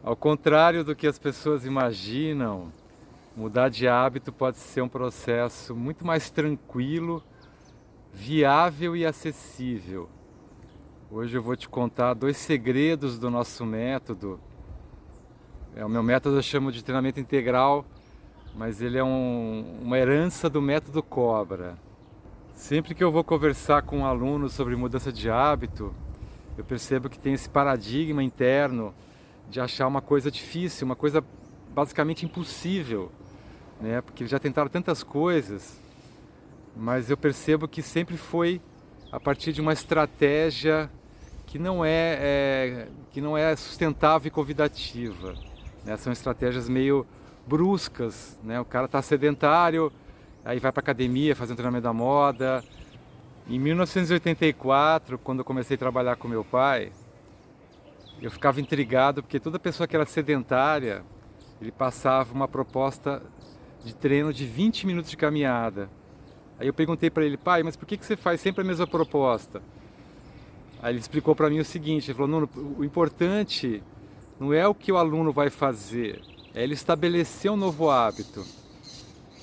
Ao contrário do que as pessoas imaginam, mudar de hábito pode ser um processo muito mais tranquilo, viável e acessível. Hoje eu vou te contar 2 segredos do nosso método. O meu método eu chamo de treinamento integral, mas ele é uma herança do método Cobra. Sempre que eu vou conversar com um aluno sobre mudança de hábito, eu percebo que tem esse paradigma interno de achar uma coisa difícil, uma coisa basicamente impossível, né? Porque eles já tentaram tantas coisas, mas eu percebo que sempre foi a partir de uma estratégia que não é sustentável e convidativa, né? São estratégias meio bruscas, né? O cara está sedentário, aí vai para academia fazer um treinamento da moda. Em 1984, quando eu comecei a trabalhar com meu pai, eu ficava intrigado porque toda pessoa que era sedentária, ele passava uma proposta de treino de 20 minutos de caminhada. Aí eu perguntei para ele: pai, mas por que você faz sempre a mesma proposta? Aí ele explicou para mim o seguinte, ele falou: Nuno, o importante não é o que o aluno vai fazer, é ele estabelecer um novo hábito.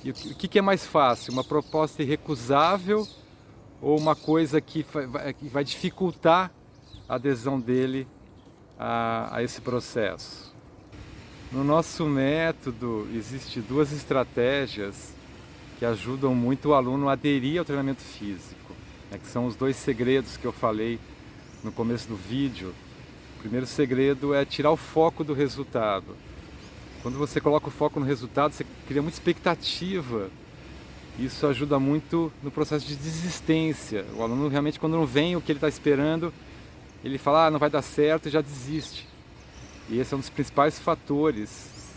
E o que é mais fácil, uma proposta irrecusável ou uma coisa que vai dificultar a adesão dele a esse processo? No nosso método existem 2 estratégias que ajudam muito o aluno a aderir ao treinamento físico, né, que são os 2 segredos que eu falei no começo do vídeo. O primeiro segredo é tirar o foco do resultado. Quando você coloca o foco no resultado, você cria muita expectativa. Isso ajuda muito no processo de desistência. O aluno realmente, quando não vem o que ele está esperando, ele fala: ah, não vai dar certo, e já desiste. E esse é um dos principais fatores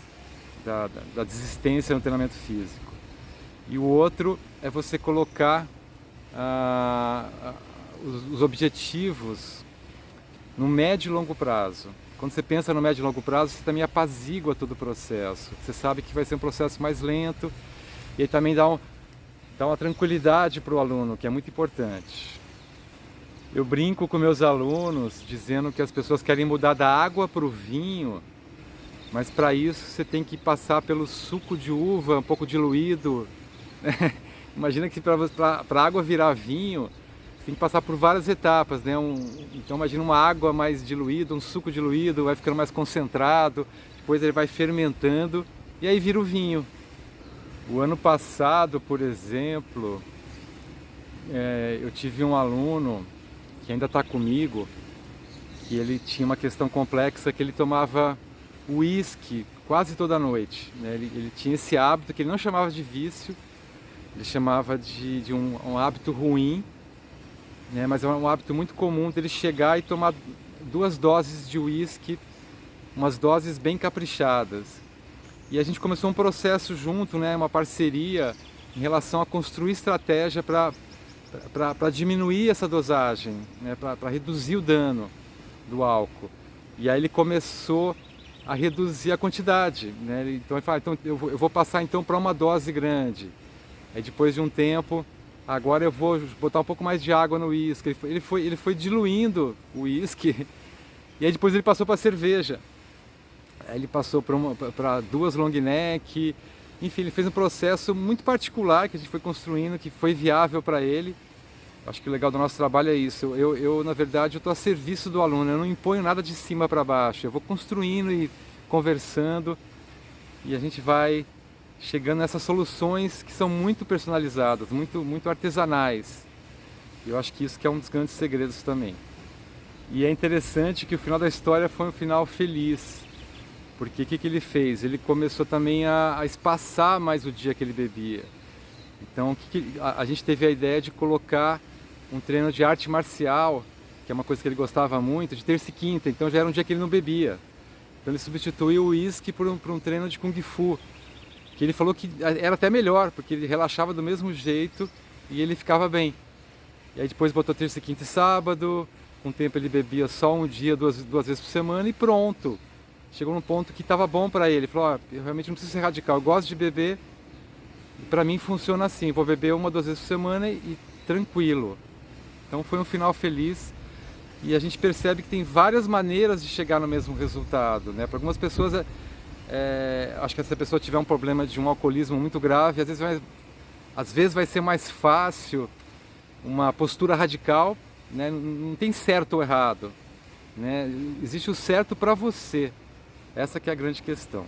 da desistência no treinamento físico. E o outro é você colocar os objetivos no médio e longo prazo. Quando você pensa no médio e longo prazo, você também apazigua todo o processo. Você sabe que vai ser um processo mais lento e aí também dá uma tranquilidade para o aluno, que é muito importante. Eu brinco com meus alunos dizendo que as pessoas querem mudar da água para o vinho, mas para isso você tem que passar pelo suco de uva um pouco diluído. Imagina que para a água virar vinho, você tem que passar por várias etapas, né? Então imagina uma água mais diluída, um suco diluído, vai ficando mais concentrado, depois ele vai fermentando e aí vira o vinho. O ano passado, por exemplo, eu tive um aluno que ainda está comigo, que ele tinha uma questão complexa, que ele tomava uísque quase toda noite, né? Ele tinha esse hábito que ele não chamava de vício, ele chamava de um hábito ruim, né? Mas é um hábito muito comum dele chegar e tomar 2 doses de uísque, umas doses bem caprichadas. E a gente começou um processo junto, né? Uma parceria em relação a construir estratégia para diminuir essa dosagem, né? Para reduzir o dano do álcool. E aí ele começou a reduzir a quantidade, né? Então ele fala: então eu vou passar então para uma dose grande. Aí depois de um tempo, agora eu vou botar um pouco mais de água no uísque. Ele foi diluindo o uísque. E aí depois ele passou para cerveja. Aí ele passou para 2 long neck. Enfim, ele fez um processo muito particular que a gente foi construindo, que foi viável para ele. Acho que o legal do nosso trabalho é isso. Na verdade, eu estou a serviço do aluno. Eu não imponho nada de cima para baixo. Eu vou construindo e conversando. E a gente vai chegando nessas soluções que são muito personalizadas, muito artesanais. Eu acho que isso que é um dos grandes segredos também. E é interessante que o final da história foi um final feliz. Porque o que ele fez? Ele começou também a espaçar mais o dia que ele bebia. Então a gente teve a ideia de colocar um treino de arte marcial, que é uma coisa que ele gostava muito, de terça e quinta. Então já era um dia que ele não bebia. Então ele substituiu o uísque por um treino de Kung Fu. Que ele falou que era até melhor, porque ele relaxava do mesmo jeito e ele ficava bem. E aí depois botou terça, quinta e sábado, com o tempo ele bebia só um dia, duas vezes por semana e pronto. Chegou num ponto que estava bom para ele. Ele falou: eu realmente não preciso ser radical, eu gosto de beber, e para mim funciona assim, vou beber 1, 2 vezes por semana e tranquilo. Então foi um final feliz. E a gente percebe que tem várias maneiras de chegar no mesmo resultado, né? Para algumas pessoas, acho que se a pessoa tiver um problema de um alcoolismo muito grave, às vezes vai ser mais fácil uma postura radical, né? Não tem certo ou errado, né? Existe o certo para você. Essa que é a grande questão.